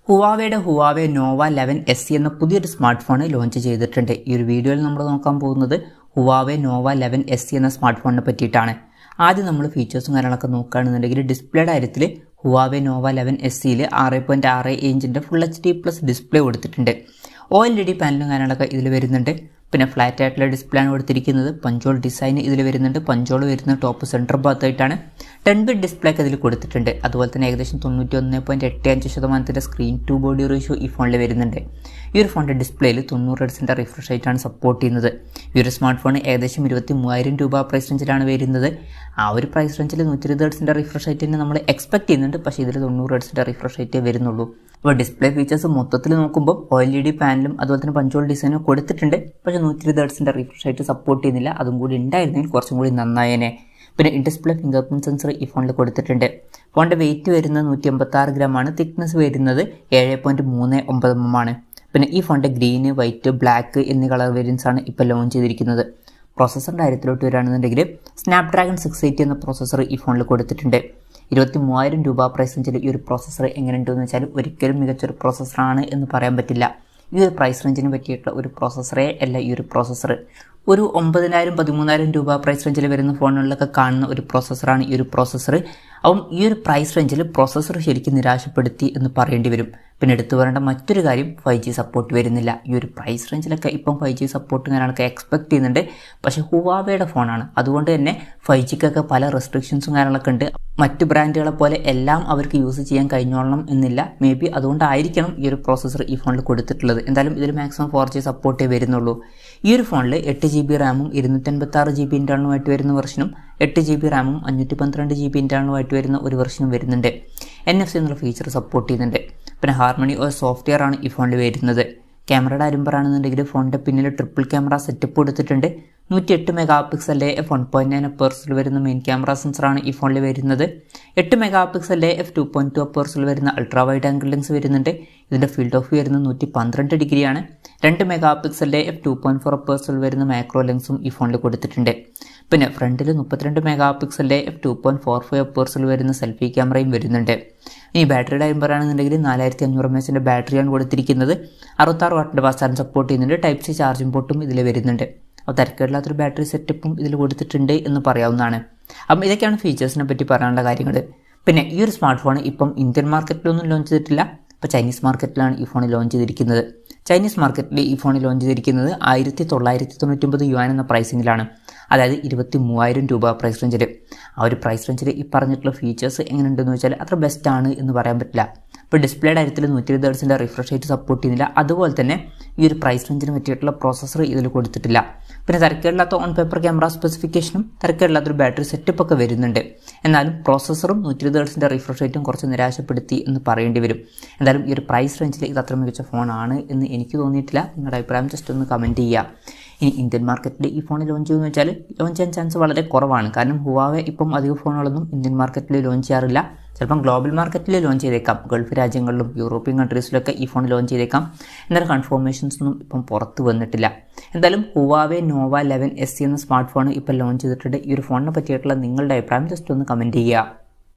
ഹുവാവയുടെ Huawei Nova 11 SE എന്ന പുതിയൊരു smart phone launch ചെയ്തിട്ടുണ്ട്. ഈ ഒരു വീഡിയോയിൽ നമ്മൾ നോക്കാൻ പോകുന്നത് ഹുവാവെ നോവ 11 SE എന്ന സ്മാർട്ട് ഫോണിനെ പറ്റിയിട്ടാണ്. ആദ്യം നമ്മൾ ഫീച്ചേഴ്സും കാര്യങ്ങളൊക്കെ നോക്കുകയാണെന്നുണ്ടെങ്കിൽ ഡിസ്പ്ലേയുടെ കാര്യത്തിൽ ഹുവാവെ നോവ 11 SEയിൽ 6.6 ഇഞ്ചിൻ്റെ ഫുൾ HD+ ഡിസ്പ്ലേ കൊടുത്തിട്ടുണ്ട്. OLED പാനലും കാര്യങ്ങളൊക്കെ ഇതിൽ വരുന്നുണ്ട്. പിന്നെ ഫ്ലാറ്റ് ആയിട്ടുള്ള ഡിസ്പ്ലേ ആണ് കൊടുത്തിരിക്കുന്നത്. പഞ്ചോൾ ഡിസൈൻ ഇതിൽ വരുന്നുണ്ട്. പഞ്ചോൾ വരുന്ന ടോപ്പ് സെൻറ്റർ ഭാഗത്തായിട്ടാണ്. 10 ബിറ്റ് ഡിസ്പ്ലേ ഒക്കെ ഇതിൽ കൊടുത്തിട്ടുണ്ട്. അതുപോലെ തന്നെ ഏകദേശം 91.85% സ്ക്രീൻ ടു ബോഡി റേഷ്യോ ഈ ഫോണിൽ വരുന്നുണ്ട്. ഈ ഒരു ഫോണിൻ്റെ ഡിസ്പ്ലേയിൽ 90 Hz റിഫ്രഷ് റേറ്റാണ് സപ്പോർട്ട് ചെയ്യുന്നത്. ഈ ഒരു സ്മാർട്ട് ഫോൺ ഏകദേശം 23,000 രൂപ പ്രൈസ് റേഞ്ചിലാണ് വരുന്നത്. ആ ഒരു പ്രൈസ് റേഞ്ചിൽ 120 Hz റിഫ്രഷ് റേറ്റ് തന്നെ നമ്മൾ എക്സ്പെക്ട് ചെയ്യുന്നുണ്ട്. പക്ഷേ ഇതിൽ 90 Hz റിഫ്രഷ് റേറ്റേ വരുന്നുള്ളൂ. അപ്പോൾ ഡിസ്പ്ലേ ഫീച്ചേഴ്സ് മൊത്തത്തിൽ നോക്കുമ്പോൾ OLED പാനലും അതുപോലെ തന്നെ പഞ്ചോൾ ഡിസൈനും കൊടുത്തിട്ടുണ്ട്. പക്ഷേ 120 Hz റിഫ്രഷ് റേറ്റ് സപ്പോർട്ട് ചെയ്യുന്നില്ല. അതും കൂടി ഉണ്ടായിരുന്നെങ്കിൽ കുറച്ചും കൂടി നന്നായേനെ. പിന്നെ in display finger print sensor ഈ ഫോണിൽ കൊടുത്തിട്ടുണ്ട്. ഫോണിൻ്റെ വെയിറ്റ് വരുന്നത് 186 gram ആണ്. തിക്നെസ് വരുന്നത് 7.39 mm ആണ്. പിന്നെ ഈ ഫോണിൻ്റെ ഗ്രീന്, വൈറ്റ്, ബ്ലാക്ക് എന്നീ കളർ വേരിയൻസ് ആണ് ഇപ്പോൾ ലോഞ്ച് ചെയ്തിരിക്കുന്നത്. പ്രോസസ്സറിൻ്റെ കാര്യത്തിലോട്ട് വരികയാണെന്നുണ്ടെങ്കിൽ സ്നാപ്ഡ്രാഗൺ 680 എന്ന പ്രോസസ്സർ ഈ ഫോണിൽ കൊടുത്തിട്ടുണ്ട്. 23,000 രൂപ പ്രൈസ് റേഞ്ചിൽ ഈ ഒരു പ്രോസസ്സർ എങ്ങനെയുണ്ടെന്ന് വെച്ചാൽ ഒരിക്കലും മികച്ചൊരു പ്രോസസ്സറാണ് എന്ന് പറയാൻ പറ്റില്ല. ഈ ഒരു പ്രൈസ് റേഞ്ചിന് പറ്റിയിട്ടുള്ള ഒരു പ്രോസസ്സറേ അല്ല ഈ ഒരു പ്രോസസ്സർ. ഒരു 9,000 13,000 രൂപ പ്രൈസ് റേഞ്ചിൽ വരുന്ന ഫോണുകളിലൊക്കെ കാണുന്ന ഒരു പ്രോസസ്സറാണ് ഈ ഒരു പ്രോസസ്സർ. അപ്പം ഈ ഒരു പ്രൈസ് റേഞ്ചിൽ പ്രോസസ്സർ ശരിക്കും നിരാശപ്പെടുത്തി എന്ന് പറയേണ്ടി വരും. പിന്നെ എടുത്തു പറയേണ്ട മറ്റൊരു കാര്യം 5G സപ്പോർട്ട് വരുന്നില്ല. ഈ ഒരു പ്രൈസ് റേഞ്ചിലൊക്കെ ഇപ്പം 5G സപ്പോർട്ട് കാര്യങ്ങളൊക്കെ എക്സ്പെക്ട് ചെയ്യുന്നുണ്ട്. പക്ഷേ ഹുവാവയുടെ ഫോണാണ്, അതുകൊണ്ട് തന്നെ 5Gക്കൊക്കെ പല റെസ്ട്രിക്ഷൻസും കാര്യങ്ങളൊക്കെ ഉണ്ട്. മറ്റ് ബ്രാൻഡുകളെ പോലെ എല്ലാം അവർക്ക് യൂസ് ചെയ്യാൻ കഴിഞ്ഞോളണം എന്നില്ല. മേ ബി അതുകൊണ്ടായിരിക്കണം ഈ ഒരു പ്രോസസ്സർ ഈ ഫോണിൽ കൊടുത്തിട്ടുള്ളത്. എന്തായാലും ഇതിൽ മാക്സിമം 4G സപ്പോർട്ടേ വരുന്നുള്ളൂ. ഈ ഒരു ഫോണിൽ 8GB റാമും 256GB ഇൻറ്റേർണലുമായിട്ട് വരുന്ന വെർഷനും 8GB റാമും 512GB ഇൻറ്റേർണലുമായിട്ട് വരുന്ന ഒരു വെർഷനും വരുന്നുണ്ട്. NFC എന്നുള്ള ഫീച്ചർ സപ്പോർട്ട് ചെയ്യുന്നുണ്ട്. പിന്നെ ഹാർമണി OS സോഫ്റ്റ്വെയർ ആണ് ഈ ഫോണിൽ വരുന്നത്. ക്യാമറയുടെ കാര്യം പറയുകയാണെന്നുണ്ടെങ്കിൽ ഫോണിൻ്റെ പിന്നിൽ ട്രിപ്പിൾ ക്യാമറ സെറ്റപ്പ് കൊടുത്തിട്ടുണ്ട്. 108 MP f1.9 അപ്പേഴ്സിൽ വരുന്ന മെയിൻ ക്യാമറ സെൻസറാണ് ഈ ഫോണിൽ വരുന്നത്. 8 MP f2.2 അപ്പേഴ്സിൽ വരുന്ന അൾട്രാ വൈഡ് ആംഗിൾ ലെൻസ് വരുന്നുണ്ട്. ഇതിൻ്റെ ഫീൽഡ് ഓഫ് വ്യൂ വരുന്നത് 112 ഡിഗ്രിയാണ്. 2 MP f2.4 അപ്പേഴ്സിൽ വരുന്ന മാക്രോ ലെൻസും ഈ ഫോണിൽ കൊടുത്തിട്ടുണ്ട്. പിന്നെ ഫ്രണ്ടിൽ 32 MP f2.45 അപ്പേഴ്സിൽ വരുന്ന സെൽഫി ക്യാമറയും വരുന്നുണ്ട്. ഇനി ബാറ്ററിയുടെ കാര്യം പറയുകയാണെന്നുണ്ടെങ്കിൽ 4500 mAh ബാറ്ററിയാണ് കൊടുത്തിരിക്കുന്നത്. 66 വാട്ടിൻ്റെ ഫാസ്റ്റ് ചാർജ് സപ്പോർട്ട് ചെയ്യുന്നുണ്ട്. Type C ചാർജിംഗ് പോർട്ടും ഇതിൽ വരുന്നുണ്ട്. അപ്പോൾ തിരക്കേടില്ലാത്തൊരു ബാറ്ററി സെറ്റപ്പും ഇതിൽ കൊടുത്തിട്ടുണ്ട് എന്ന് പറയാവുന്നതാണ്. അപ്പം ഇതൊക്കെയാണ് ഫീച്ചേഴ്സിനെ പറ്റി പറയാനുള്ള കാര്യങ്ങൾ. പിന്നെ ഈ ഒരു സ്മാർട്ട് ഫോൺ ഇപ്പം ഇന്ത്യൻ മാർക്കറ്റിലൊന്നും ലോഞ്ച് ചെയ്തിട്ടില്ല. ഇപ്പോൾ ചൈനീസ് മാർക്കറ്റിലാണ് ഈ ഫോൺ ലോഞ്ച് ചെയ്തിരിക്കുന്നത്. ചൈനീസ് മാർക്കറ്റിൽ ഈ ഫോൺ ലോഞ്ച് ചെയ്തിരിക്കുന്നത് 1999 yuan എന്ന പ്രൈസിങ്ങിലാണ്. അതായത് 23,000 രൂപ പ്രൈസ് റേഞ്ചിൽ. ആ ഒരു പ്രൈസ് റേഞ്ചിൽ ഈ പറഞ്ഞിട്ടുള്ള ഫീച്ചേഴ്സ് എങ്ങനെയുണ്ടെന്ന് വെച്ചാൽ അത്ര ബെസ്റ്റാണ് എന്ന് പറയാൻ പറ്റില്ല. ഇപ്പോൾ ഡിസ്പ്ലേയുടെ കാര്യത്തിൽ 120 Hz റിഫ്രഷ് റേറ്റ് സപ്പോർട്ട് ചെയ്യുന്നില്ല. അതുപോലെ തന്നെ ഈ ഒരു പ്രൈസ് റേഞ്ചിന് പറ്റിയിട്ടുള്ള പ്രോസസ്സർ ഇതിൽ കൊടുത്തിട്ടില്ല. പിന്നെ തിരക്കേടില്ലാത്ത ഓൺ പേപ്പർ ക്യാമറ സ്പെസിഫിക്കേഷനും തിരക്കേടില്ലാത്തൊരു ബാറ്ററി സെറ്റപ്പ് ഒക്കെ വരുന്നുണ്ട്. എന്നാലും പ്രോസസ്സറും 120 Hz റിഫ്രഷ് റേറ്റും കുറച്ച് നിരാശപ്പെടുത്തി എന്ന് പറയേണ്ടി വരും. എന്തായാലും ഈ ഒരു പ്രൈസ് റേഞ്ചിൽ ഇത് അത്ര മികച്ച ഫോണാണ് എന്ന് എനിക്ക് തോന്നിയിട്ടില്ല. നിങ്ങളുടെ അഭിപ്രായം ജസ്റ്റ് ഒന്ന് കമൻറ്റ് ചെയ്യുക. ഇനി ഇന്ത്യൻ മാർക്കറ്റിൽ ഈ ഫോൺ ലോഞ്ച് ചെയ്യുമെന്ന് വെച്ചാൽ ലോഞ്ച് ചെയ്യാൻ ചാൻസ് വളരെ കുറവാണ്. കാരണം ഹുവാവെ ഇപ്പം അധികം ഫോണുകളൊന്നും ഇന്ത്യൻ മാർക്കറ്റിൽ ലോഞ്ച് ചെയ്യാറില്ല. ചിലപ്പം ഗ്ലോബൽ മാർക്കറ്റിൽ ലോഞ്ച് ചെയ്തേക്കാം. ഗൾഫ് രാജ്യങ്ങളിലും യൂറോപ്യൻ കൺട്രീസിലൊക്കെ ഈ ഫോൺ ലോഞ്ച് ചെയ്തേക്കാം. എന്നാൽ കൺഫർമേഷൻസ് ഒന്നും ഇപ്പം പുറത്ത് വന്നിട്ടില്ല. എന്തായാലും ഹുവാവെ നോവ 11 SE എന്ന സ്മാർട്ട് ഫോൺ ഇപ്പോൾ ലോഞ്ച് ചെയ്തിട്ടുണ്ട്. ഈ ഒരു ഫോണിനെ പറ്റിയിട്ടുള്ള നിങ്ങളുടെ അഭിപ്രായം ജസ്റ്റ് ഒന്ന് കമൻറ്റ് ചെയ്യുക.